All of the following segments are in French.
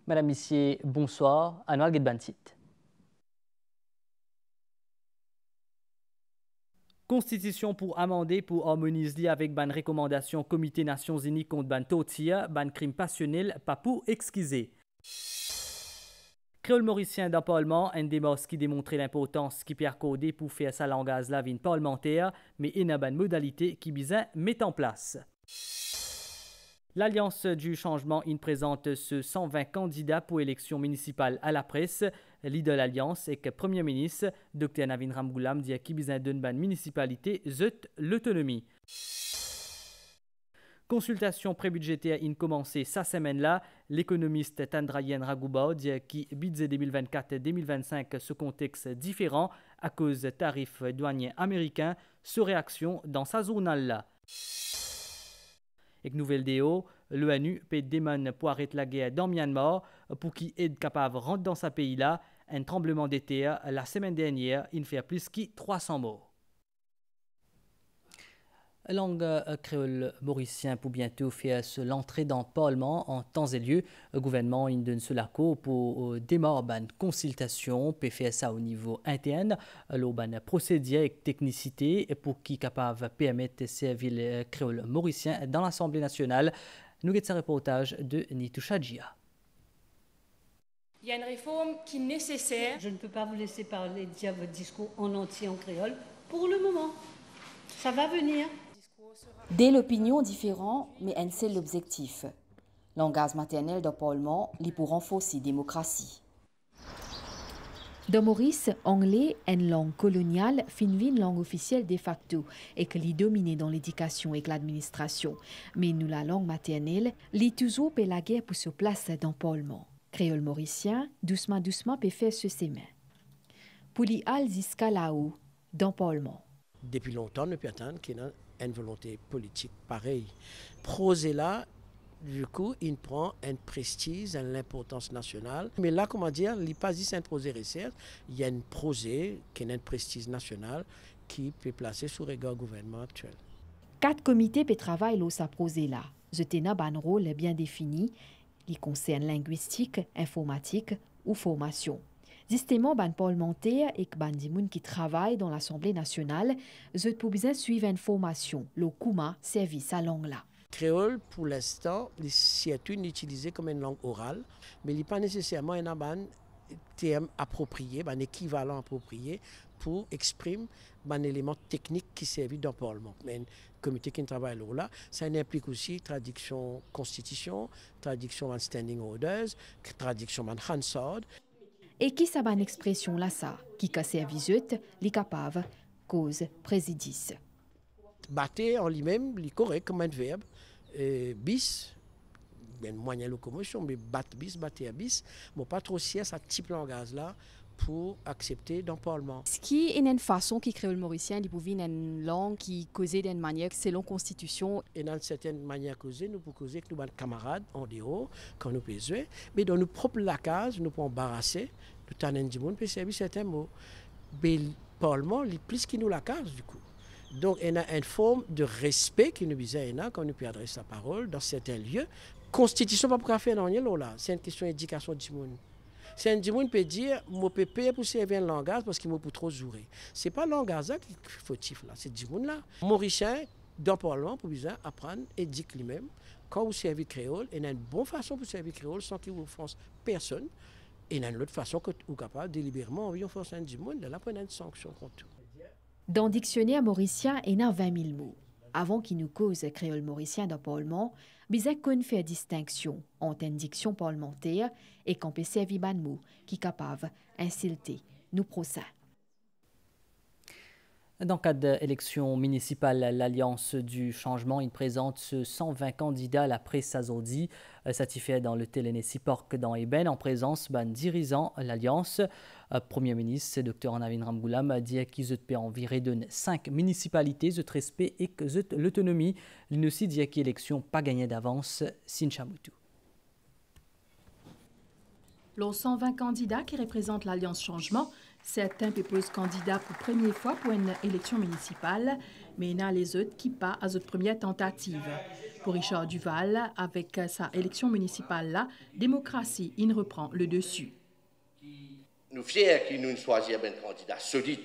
Madame, Messieurs, bonsoir. Anouar Gedbantit. Constitution pour amender, pour harmoniser avec ban recommandation Comité Nations Unies contre ban totia, ban crime passionnel, pas pour excuser. Créole mauricien dans le Parlement, un démarche qui démontrait l'importance qui peut accorder pour faire sa langage la vie parlementaire, mais il y a une modalité qui besoin met en place. L'Alliance du changement présente ce 120 candidats pour élection municipale à la presse. Leader de l'Alliance et que Premier ministre, Dr Navin Ramgoolam, dit qu'il besoin d'une bonne municipalité, l'autonomie. Consultation prébudgétaire in commencé sa semaine-là. L'économiste Tandrayen Ragouba dit qui budget 2024-2025 ce contexte différent à cause de tarifs douaniers américains, sous réaction dans sa journal-là. Et nouvelle déo, l'ONU peut demander pour arrêter la guerre dans Myanmar pour qu'il aide capable de rentrer dans ce pays-là. Un tremblement de terre la semaine dernière, il fait plus de 300 morts. Langue créole mauricien pour bientôt faire l'entrée dans le Parlement en temps et lieu. Le gouvernement il donne sur la cour pour démarrer une consultation, peut faire ça au niveau interne. Le procédure avec technicité pour qui capable de permettre de servir le créole mauricien dans l'Assemblée nationale. Nous avons un reportage de Nitoucha Djia. Il y a une réforme qui est nécessaire. Je ne peux pas vous laisser parler, dire votre discours en entier en créole pour le moment. Ça va venir. Dès l'opinion différente, mais un seul objectif. Langage maternel dans le Parlement, li pour renforcer la démocratie. Dans Maurice, anglais, une langue coloniale, une langue officielle de facto et que li dominé dans l'éducation et l'administration. Mais nous, la langue maternelle, li toujours paie la guerre pour se placer dans le Parlement. Créole mauricien, doucement peut faire ce sémin. Pour li al jusqu'à là-haut, dans le Parlement. Depuis longtemps, nous pouvons attendre qu'il y a une volonté politique pareille. Projet là, du coup, il prend un prestige, l'importance nationale. Mais là, comment dire, il n'y a pas juste un projet recherche, il y a un projet qui a un prestige national qui peut placer sous regard gouvernement actuel. 4 comités peuvent travailler dans ce projet-là. Je tenais un rôle bien défini, qui concerne linguistique, informatique ou formation. Justement, les parlementaires et les gens qui travaillent dans l'Assemblée nationale, ils ont besoin de suivre une formation, le Kouma, service à langue là. Créole, pour l'instant, c'est utilisé comme une langue orale, mais il n'est pas nécessairement un terme approprié, un équivalent approprié pour exprimer un élément technique qui servait dans le Parlement. Mais un comité qui travaille là, ça implique aussi traduction constitution, traduction en standing orders, traduction en Hansard. Et qui ça une expression là ça, qui a servi les capables, cause présidis. Battre en lui-même, il est correct comme un verbe. Bis, il y a une moyen de locomotion, mais battre à bis, mais pas trop si ça type langage là pour accepter dans le Parlement. Ce qui est une façon qui crée le mauricien, il pouvait une langue qui causait d'une manière selon constitution. Et dans une certaine manière causer, nous pouvons causer avec nos camarades en dehors, quand nous pouvons jouer, mais dans nos propres lacages, nous pouvons embarrasser, nous avons du monde peut servir certains mots. Mais le Parlement, il est plus qu'il nous la case du coup. Donc, il y a une forme de respect qui nous besoin quand nous pouvons adresser la parole dans certains lieux. Constitution, pas pour faire dans là, c'est une question d'éducation du monde. C'est un monde peut dire, je peux payer pour servir un langage parce qu'il m'a pour trop jouer. Ce n'est pas le langage qui est fautif là, c'est du monde là. Mauricien, dans le Parlement, pour besoin apprendre et dire lui-même, quand vous servez créole, il y a une bonne façon pour servir créole sans qu'il vous offense personne. Et il y a une autre façon que vous êtes capable délibérément de offenser un du monde, là, pour une sanction contre tout. Dans le dictionnaire mauricien, il y a 20 000 mots. Avant qu'il nous cause créole mauricien dans le Parlement, bizarre qu'on fait distinction entre une diction parlementaire et qu'on peut servir ban mot qui est capable d'insulter nos procès. Dans le cadre de l'élection municipale, l'Alliance du changement, il présente 120 candidats à la presse aujourd'hui, satisfait dans le Télénési Park dans Eben, en présence d'un dirigeant l'Alliance. Premier ministre, Dr Navin Ramgoolam, a dit qu'ils ont environ de 5 municipalités, de respect et de l'autonomie. Il aussi dit que l'élection pas gagnée d'avance, Sinchamutu. Les 120 candidats qui représentent l'Alliance Changement Certains proposent candidats pour première fois pour une élection municipale, mais il y a les autres qui pas à cette première tentative. Pour Richard Duval, avec sa élection municipale là, démocratie, il reprend le dessus. Nous fiers que nous choisissons un candidat solide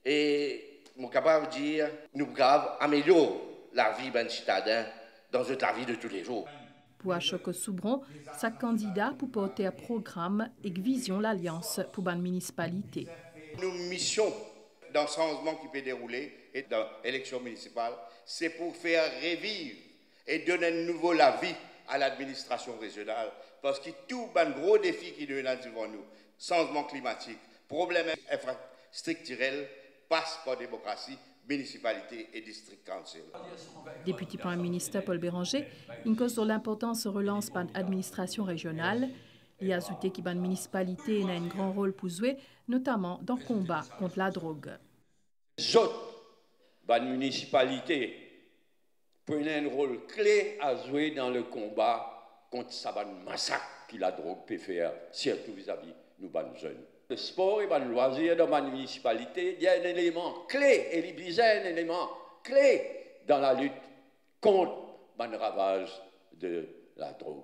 et nous capable de dire nous pouvons améliorer la vie des citadins dans la vie de tous les jours. Pour Achok Soubron, sa candidat pour porter un programme et vision l'Alliance pour une municipalité. Nos missions dans le changement qui peut dérouler et dans l'élection municipale, c'est pour faire revivre et donner de nouveau la vie à l'administration régionale. Parce que tout un gros défi qui nous est devant nous, changement climatique, problème infrastructurel, passe par démocratie, municipalité et district council. Député Premier ministre Paul Béranger, une cause de l'importance se relance par l'administration régionale. Il a ajouté que la municipalité a un grand rôle pour jouer, notamment dans le combat contre la drogue. La municipalité prend un rôle clé à jouer dans le combat contre ce massacre que la drogue peut faire, surtout vis-à-vis de nos jeunes. Le sport et le loisir dans la municipalité, il y a un élément clé, et il y a un élément clé dans la lutte contre le ravage de la drogue.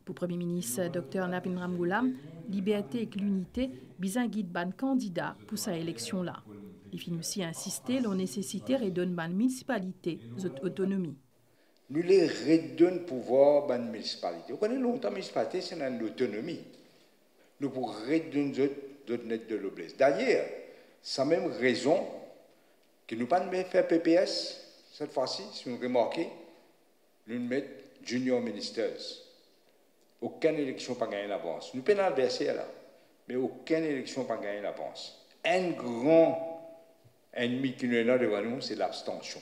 Pour le Premier ministre Dr Nabin Ramgoulam, liberté et l'unité, bizarre guide ban candidat pour sa élection-là. Il finit aussi insister sur la nécessité de redonner la municipalité autonomie. Nous les redonnons pouvoir à la municipalité. Vous connaissez longtemps, la municipalité, c'est l'autonomie. Nous pour redonner de l'oblesse. D'ailleurs, c'est la même raison que nous ne pouvons pas faire PPS cette fois-ci, si vous remarquez, nous mettons junior ministers. Aucune élection n'a pas gagné l'avance. Nous pouvons verser là, mais aucune élection n'a pas gagné l'avance. Un grand ennemi qui nous est là devant nous, c'est l'abstention.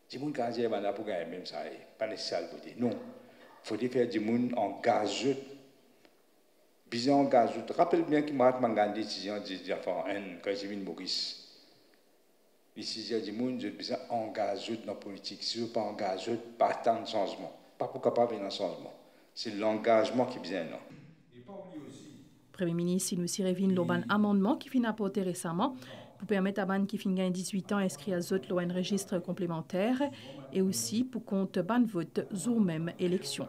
Si vous avez pour gagner même ça, pas nécessaire de voter. Non, il faut faire du monde en gazeux. Bizarre en gazeux. Rappelle bien que Mahatma Gandhi, décision quand j'ai vu Maurice. Ici, j'ai dit, je suis engagé dans la politique. Si je ne suis pas engagé, pas tant de changement. Pas pour capable d'un changement. C'est l'engagement qui est bien là. Le Premier ministre, il aussi révine un amendement qui finit apporté récemment pour permettre à ban qui finit 18 ans inscrit à zot un registre complémentaire et aussi pour compte ban vote jour même élection.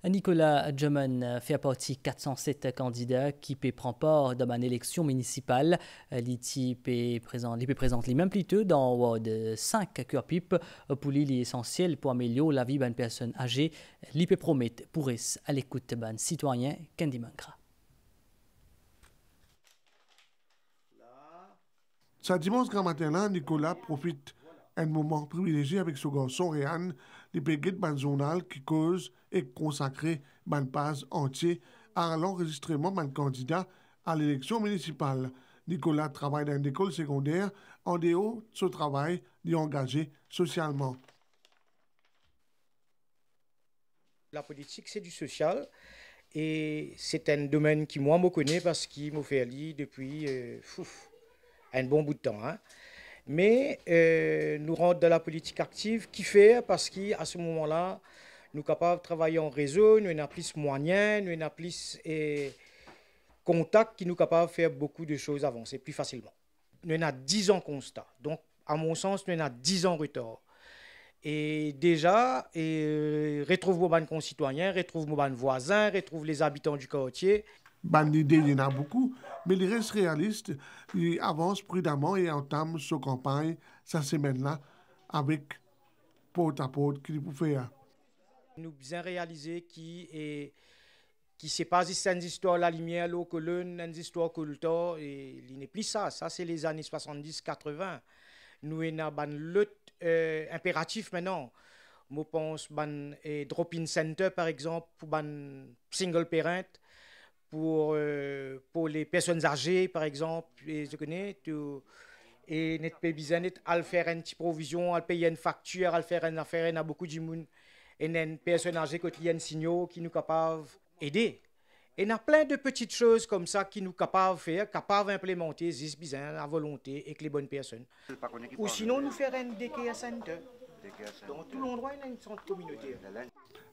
Nicolas Djeman fait partie de 407 candidats qui prennent part dans une élection municipale. Il présente les mêmes plutôt dans 5 curpip pour lui essentiel pour améliorer la vie d'une personne âgée. Il promet pour à l'écoute d'un citoyen Kendi Mangra. Ce dimanche grand matin-là, Nicolas profite un moment privilégié avec son garçon Réan, les péguettes ban journal qui cause et consacré ban page entier à l'enregistrement d'un candidat à l'élection municipale. Nicolas travaille dans une école secondaire en dehors de ce travail d'engager socialement. La politique, c'est du social et c'est un domaine qui moi me connaît parce qu'il m'a fait lire depuis un bon bout de temps. Hein. Mais nous rentrons dans la politique active qui fait parce qu'à ce moment-là, nous sommes capables de travailler en réseau, nous avons plus de moyens, nous avons plus de contacts qui nous capables de faire beaucoup de choses avancer plus facilement. Nous avons 10 ans constat. Donc, à mon sens, nous avons 10 ans retard. Et déjà, retrouve vos concitoyens, retrouve vos voisins, retrouve les habitants du quartier. Bonne idée, il y en a beaucoup, mais il reste réaliste, il avance prudemment et entame sa campagne cette semaine-là avec porte-à-porte qu'il peut faire. Nous bien réaliser qui c'est pas une histoire la lumière, l'eau que l'une, une histoire que le temps, et il n'est plus ça. Ça, c'est les années 70-80. Nous avons un lutte impératif maintenant. Je pense à drop-in center, par exemple, pour un single parent. Pour les personnes âgées, par exemple, et je connais, et net pas besoin de faire une petite provision, à payer une facture, à faire une affaire, il y a beaucoup de monde, et une personne âgée qui a un signal qui nous capable d'aider. Et il y a plein de petites choses comme ça qui nous capables de faire, capables d'implémenter, c'est besoin à volonté avec les bonnes personnes. Ou sinon, nous faire un daycare center. Dans tout l'endroit, il y a une centre communautaire.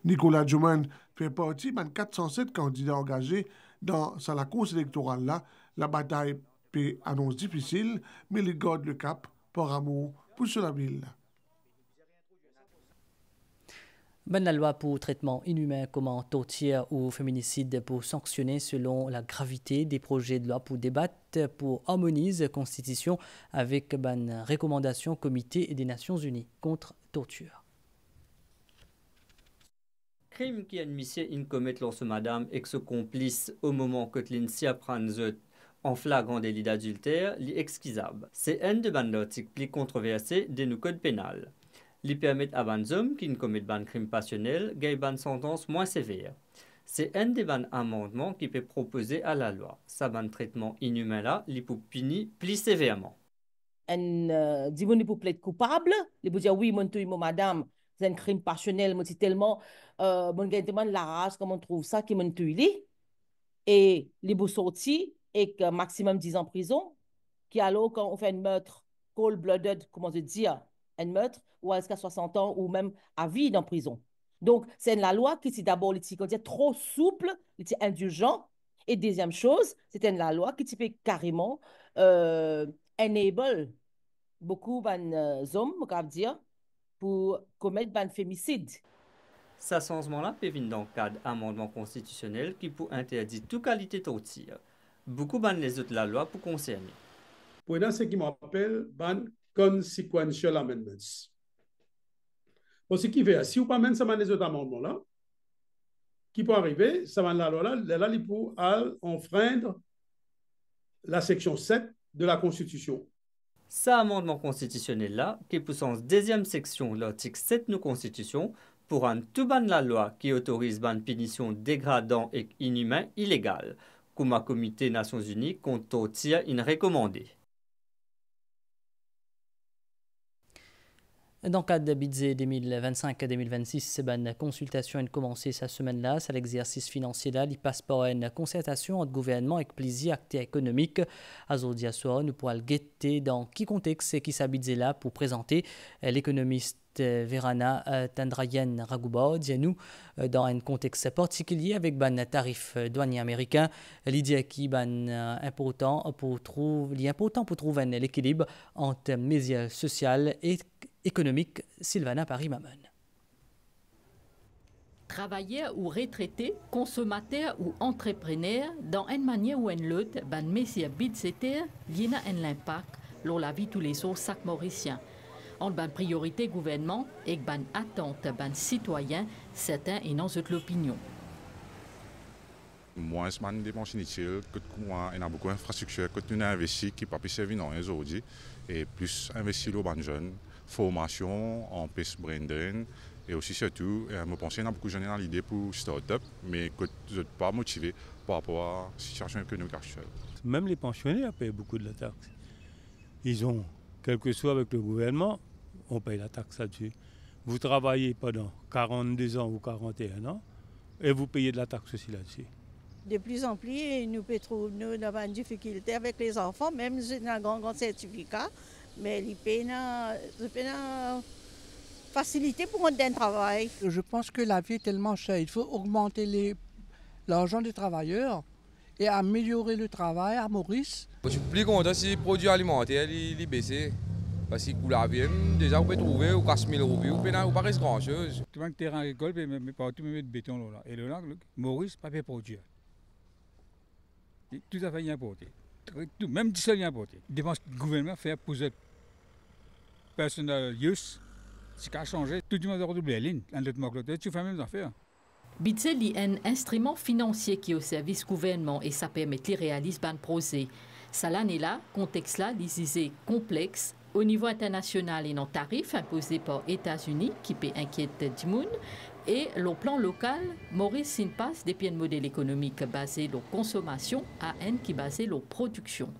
Nicolas Djeman fait partie de 407 candidats engagés Dans la course électorale, là, la bataille peut annonce difficile, mais il garde le cap par amour pour la ville. La loi pour traitement inhumain comme torture ou féminicide pour sanctionner selon la gravité des projets de loi pour débattre pour harmoniser la Constitution avec une recommandation Comité des Nations Unies contre torture. Crime qui admissait une commettre lorsque madame et que ce complice au moment que l'INSI apprend en flagrant délit d'adultère, l'excusable. C'est un de ban l'article plus controversé de nos codes pénal. Li permet à ban hommes qui ne commettent un crime passionnel gagne ban sentence moins sévère. C'est un des ban amendements qui peut proposer à la loi. Ça ban traitement inhumain là, li peut punir plus sévèrement. Un dit pour plaide coupable, il peut dire oui, mon madame, c'est un crime passionnel, moi c'est tellement mon gagne demande la race comment on trouve ça qui mon tuili et les beaux sortis et que maximum 10 ans en prison qui alors quand on fait un meurtre cold-blooded, comment je dire, un meurtre ou jusqu'à 60 ans ou même à vie en prison. Donc, c'est la loi qui est d'abord trop souple, indulgent. Et deuxième chose, c'était la loi qui peut carrément enable beaucoup d'hommes, on va dire, pour commettre un fémicide. Ce changement-là peut venir dans le cadre d'amendement constitutionnel qui peut interdire toute qualité de torture. Beaucoup de les autres la loi pour concerner. Pour ce qui m'appelle consequential amendments. Pour ce qui fait, si vous ne mettez pas les autres amendements-là, qui peut arriver, ça va la loi là, il peut enfreindre la section 7 de la Constitution. Cet amendement constitutionnel-là, qui est sens deuxième section de l'article 7 de la Constitution, pour un tout ban la loi qui autorise une punition dégradant et inhumain illégale, comme le Comité des Nations Unies contre torture recommandé. Dans le cadre de budget 2025-2026, une consultation a commencé cette semaine-là. C'est l'exercice financier là, il passe par une concertation entre gouvernement et plusieurs acteurs économiques. Aujourd'hui soir, nous pourrons le guetter dans qui contexte et qui s'habille là pour présenter l'économiste Verana Tandrayan Raghuba. Nous, dans un contexte particulier avec un tarif douanier américain, l'idée qui est important pour trouver un équilibre entre mesures sociales et économiques. Sylvana Paris-Mamon. Travailleurs ou retraités, consommateurs ou entrepreneurs, dans une manière ou une autre, ban mesures budgétaires liées à un impact sur la vie tous les jours chaque mauricien. En ban priorité gouvernement et ban attente ban citoyens, certains et non de l'opinion. Moins de dépenses inutiles, que moi, il y a beaucoup d'infrastructures que nous avons investi qui ne peuvent pas servir aujourd'hui, et plus investir dans les jeunes, formation, en plus brain drain, et aussi surtout, je pense qu'il y a beaucoup de jeunes dans l'idée pour start-up, mais que vous n'êtes pas motivés par rapport à la situation économique actuelle. Même les pensionnaires payent beaucoup de la taxe. Ils ont, quel que soit avec le gouvernement, on paye la taxe là-dessus. Vous travaillez pendant 42 ans ou 41 ans et vous payez de la taxe aussi là-dessus. De plus en plus, nous avons une difficulté avec les enfants, même si nous avons un grand certificat, mais ils payent une facilité pour un travail. Je pense que la vie est tellement chère. Il faut augmenter l'argent des travailleurs et améliorer le travail à Maurice. Je suis plus content si les produits alimentaires sont baissés. Parce que la vie, déjà, vous pouvez trouver ou 4 000 roupies, vous ne pas rester grand-chose. Tout le terrain agricole, mais partout, mais de béton là. Et là, Maurice, pas fait produire. Tout à fait importé. Même du seul importé. Il dépend ce que le gouvernement fait pour cette personnel use. C'est qu'à changer. Tout le monde a redoublé la ligne. Tu fais la même affaire. Budget est un instrument financier qui est au service gouvernement et ça permet de réaliser un projet. Ça l'année là, contexte là, c'est complexe. Au niveau international, il y a un tarif imposé par les États-Unis qui peut inquiéter du monde. Et le plan local, Maurice passe depuis un modèle économique basé sur la consommation à un qui est basé sur la production.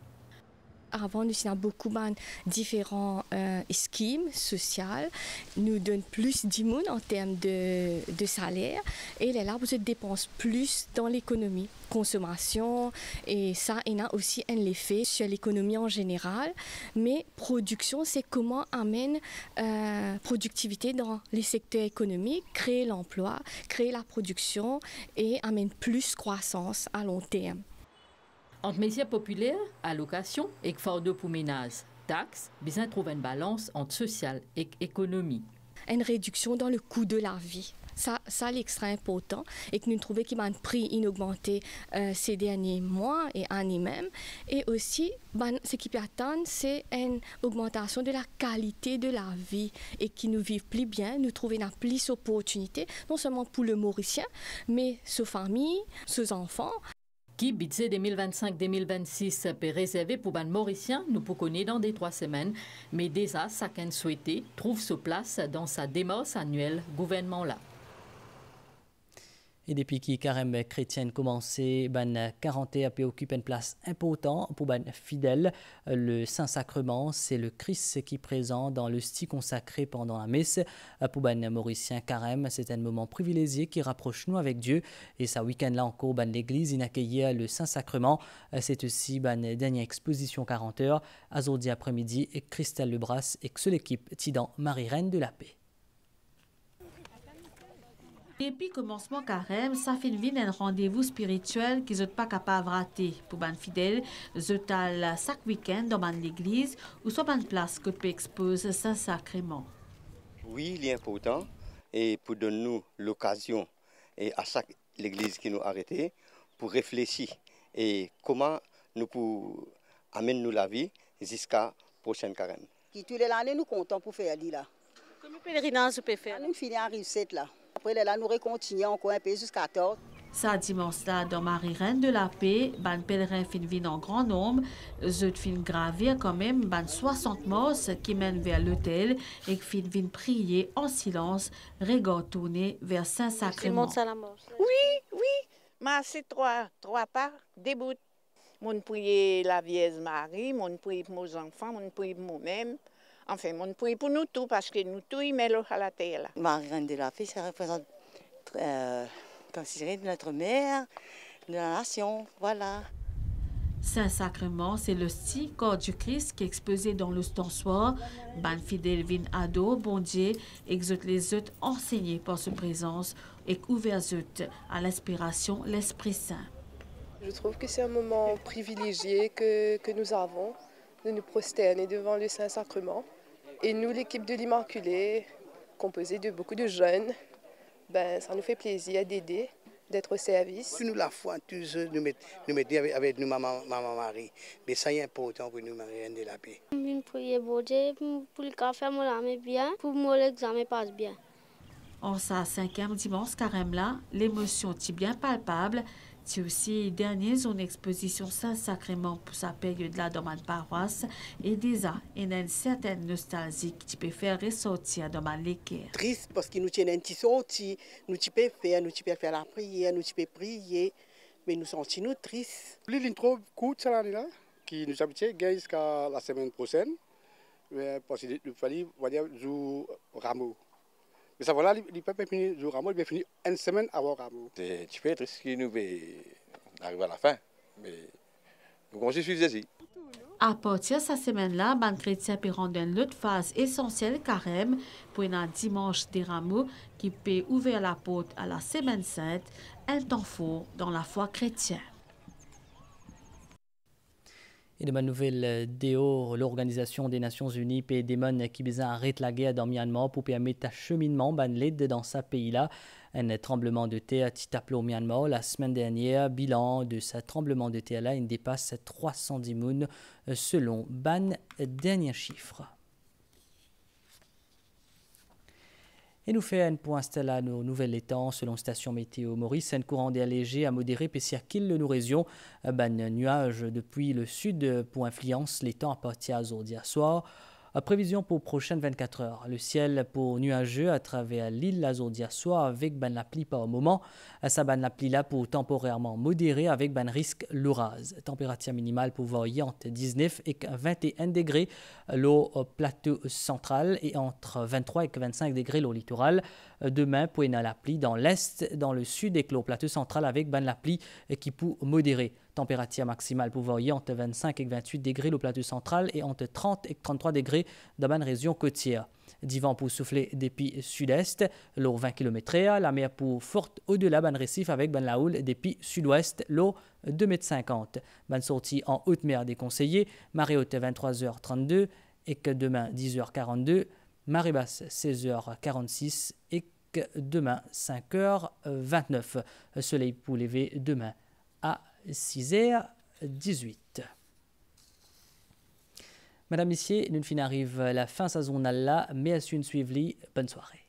Avant, nous avons beaucoup de différents schèmes sociaux. Nous donnons plus d'immunes en termes de salaire. Et là, vous dépensez plus dans l'économie, consommation. Et ça, il a aussi un effet sur l'économie en général. Mais production, c'est comment amène productivité dans les secteurs économiques, créer l'emploi, créer la production et amène plus croissance à long terme. Entre métiers populaires, allocations et fardeau pour ménage, taxes, besoin de trouver une balance entre social et économie. Une réduction dans le coût de la vie. Ça c'est extra important et que nous trouvons qu'il y a un prix inaugmenté ces derniers mois et années même. Et aussi, ce qui peut attendre, c'est une augmentation de la qualité de la vie et qui nous vivent plus bien, nous trouvons plus d'opportunités, non seulement pour le Mauricien, mais ses familles, ses enfants. Qui budget 2025-2026 peut réserver pour les Mauriciens, nous pouvons connaître dans des 3 semaines, mais déjà, chacun souhaité trouve sa place dans sa démarche annuelle gouvernement-là. Et depuis que carême chrétienne commencé, ban 40 a pu occuper une place importante pour ban fidèles. Le Saint-Sacrement, c'est le Christ qui est présent dans le style consacré pendant la messe. Pour ban mauricien carême, c'est un moment privilégié qui rapproche nous avec Dieu. Et ce week-end-là encore, ban l'église in accueillir le Saint-Sacrement. C'est aussi ban dernière exposition 40 heures. Aujourd'hui après-midi, et Christelle Lebras et que l'équipe Tidan Marie-Reine de la Paix. Depuis commencement carême, ça fait un rendez-vous spirituel qu'ils sont pas capables de rater. Pour les fidèles, ils chaque week-end dans l'église ou soit une place que peut exposer Saint-Sacrement. Oui, il est important et pour donner nous l'occasion et à chaque l'église qui nous arrêté pour réfléchir et comment nous pouvons amener nous la vie jusqu'à prochaine carême. Tous les années nous comptons pour faire là. Combien de pèlerinages vous pouvez faire? Nous finissons à Rive-7 là. Après là, nous continuons encore un peu jusqu'à 14. Ça dimanche là, dans Marie-Reine de la Paix, ban pèlerins viennent en grand nombre. Ils viennent gravir quand même ban 60 mosses qui mènent vers l'autel et qui viennent prier en silence, regard tourné vers Saint-Sacrement. Oui. Mais c'est trois pas, debout. Mon prier la Vierge Marie, mon prier pour mes enfants, mon prier pour moi-même. Enfin, on prie pour nous tous, parce que nous tous, ils mettent à la terre. Marie-Reine de la Paix, ça représente considéré de notre mère, de la nation, voilà. Saint-Sacrement, c'est le style corps du Christ qui est exposé dans le stensoir. Ban fidèle vin ado, bon Dieu, exhorte les autres enseignés par sa présence et ouvert à l'inspiration, l'Esprit Saint. Je trouve que c'est un moment privilégié que nous avons de nous prosterner devant le Saint-Sacrement. Et nous, l'équipe de l'Immaculée, composée de beaucoup de jeunes, ça nous fait plaisir d'aider, d'être au service. Nous, la foi, tous nous mettons avec nous, maman Marie. Mais ça est important pour nous, Marie-Reine de la Paix. Je prie pour Dieu, pour le faire mon âme bien, pour que l'examen passe bien. En sa 5e dimanche carême là, l'émotion est bien palpable. C'est aussi dernier zone exposition Saint-Sacrement pour sa période là dans ma paroisse et déjà il y a une certaine nostalgie qui peut faire ressortir dans ma l'équerre. Triste parce que nous tenons un petit sorti, nous pouvons faire la prière, nous pouvons prier, mais nous sentons nous tristes. L'intro courte cette année là, qui nous habitue jusqu'à la semaine prochaine, parce qu'il fallait jouer rameau. Mais ça voilà, il peut finir le rameau, il peut finir une semaine avant le rameau. C'est un petit peu triste qu'il nous arrive à la fin, mais nous continuons ici. À partir de cette semaine-là, les chrétiens peuvent rendre une autre phase essentielle carême pour un dimanche des rameaux qui peut ouvrir la porte à la Semaine Sainte, un temps fort dans la foi chrétienne. Et de ma nouvelle DO, l'Organisation des Nations Unies paie des mons qui besoin arrêter la guerre dans Myanmar pour permettre un cheminement ban l'aide dans ce pays-là. Un tremblement de terre qui tape au Myanmar la semaine dernière. Bilan de ce tremblement de terre-là, il dépasse 310 moun selon ban dernier chiffre. Et nous faisons un point à nos nouvelles étangs selon Station Météo Maurice. Un courant d'air léger à modéré pessier qu'il nous région. Ban nuage depuis le sud pour influence les temps à partir d'aujourd'hui soir. Prévision pour prochaines 24 heures. Le ciel pour nuageux à travers l'île Lazaudia, soit avec la pluie par moment. Ça la pluie là pour temporairement modéré avec risque l'orage. Température minimale pour varier entre 19 et 21 degrés au plateau central et entre 23 et 25 degrés au littoral. Demain, pour la pluie dans l'est, dans le sud et au plateau central avec la pluie qui peut modérer. Température maximale pour varier entre 25 et 28 degrés au plateau central et entre 30 et 33 degrés dans la région côtière. Divan pour souffler depuis sud-est, l'eau 20 km/h, la mer pour forte au-delà ban récif avec la houle depuis sud-ouest, l'eau 2,50 m. Ban sortie en haute mer déconseillée, marée haute 23h32 et que demain 10h42, marée basse 16h46 et que demain 5h29. Soleil pour lever demain à 6h18. Madame, Messieurs, nous arrive la fin saisonnale là, mais à suivre, bonne soirée.